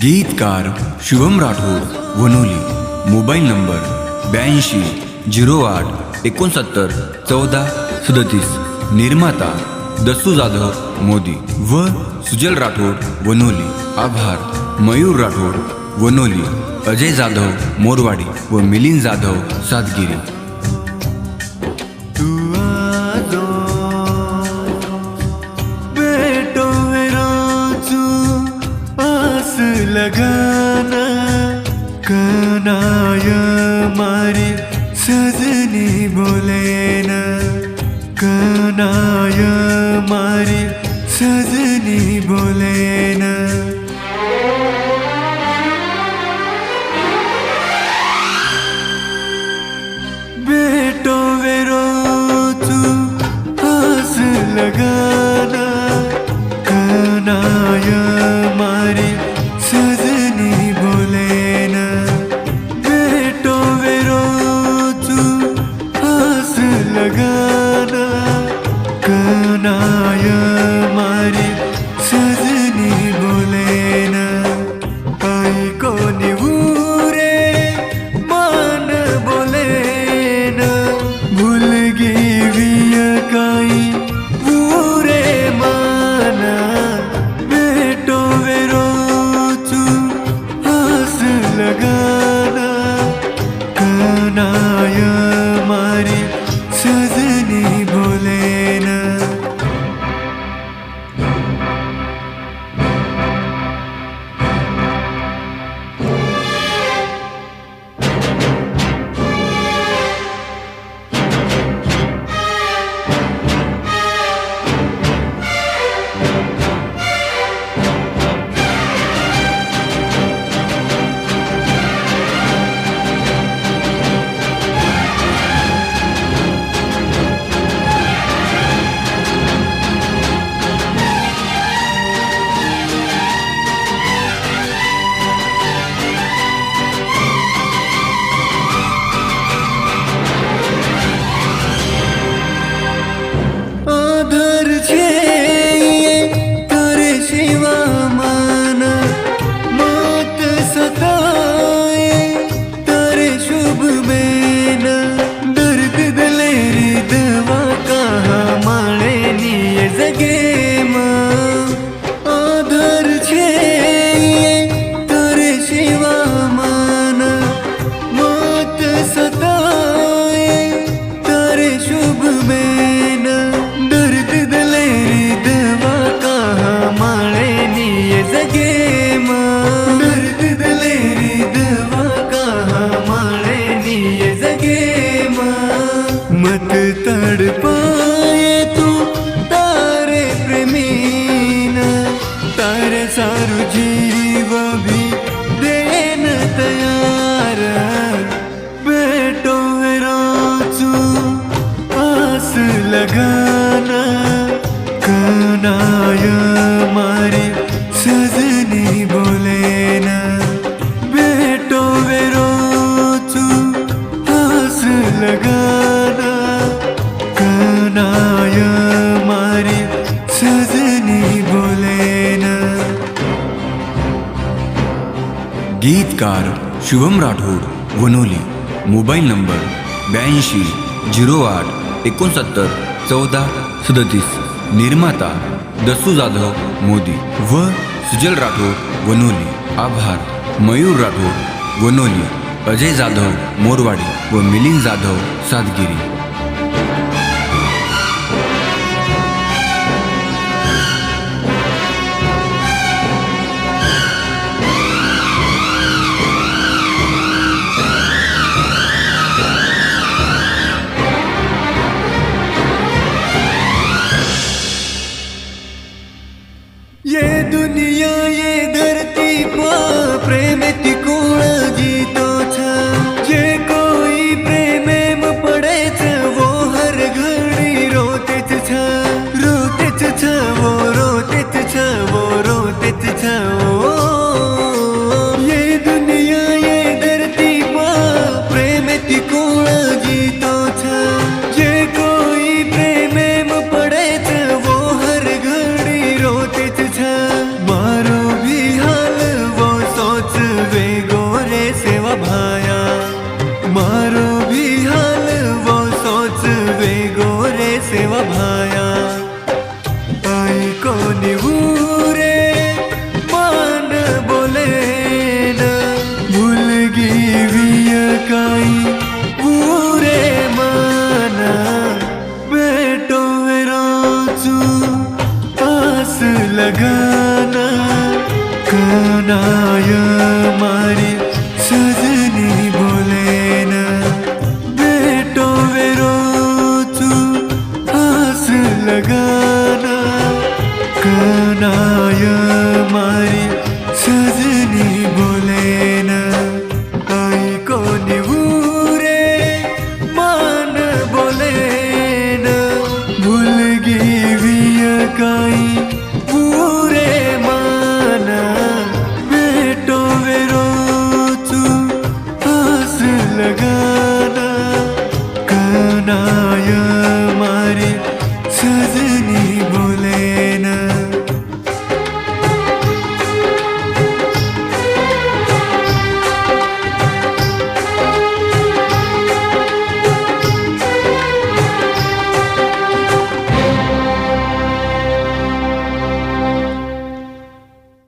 गीतकार Shubham Rathod Vanoli. Mobile number 8208691437. निर्माता दसू जाधव मोदी व सुजल राठोड वनोली. आभार मयूर राठोड वनोली, अजय जाधव मोरवाडी व मिलिंद जाधव सातगिरी. लगाना कनाय मारी सजनी बोले न, कनाय मारी सजनी बोले न. बेटो वेरो तू आस लगाना कनाय मारी सजनी बोले न. बेटो वेरो तू आस लगाना कनाय मारी सजनी बोले न. आई को निवूरे मान बोले न, भूल गिविय काई वूरे माना. बेटो वेरो लगाना कनाय मारी सजनी बोले न. मत तड़ पाए तू तारे प्रेमीन, तारे सारू जीव भी देन तयार. बेटो वेरोचू आस लगाना कनाय मारी सजनी बोले न. बेटो वेरोचू आस लगाना कनाय मारी सजनी बोले न. गीतकार शुभम राठोड वनोली. Mobile number 8208691437. निर्माता दसू जाधव मोदी व सुजल राठोड वनोली. आभार मयूर राठोड वनोली, अजय जाधव मोरवाडी व मिलिंद जाधव सातगिरी. ये दुनिया ये धरती पा प्रेम ती कोण जीतो छ. जे कोई प्रेमेम पडेच वो हर घडी रोतेच छ, रोतेच छ वो रोतेच छ, वो रोतेच छ वो. ये दुनिया ये धरती पा प्रेम ती कोण जीतो छ. जे कोई प्रेमेम पडेच वो हर घडी रोतेच छ. मारो निवूरे मान बोले न भूलगी विय काई पूरे माना बेटो रोचू आस लगाना कनाय मारी सजनी बोले न बेटो रोचू आस लगाना कनाय मारी सजनी बोले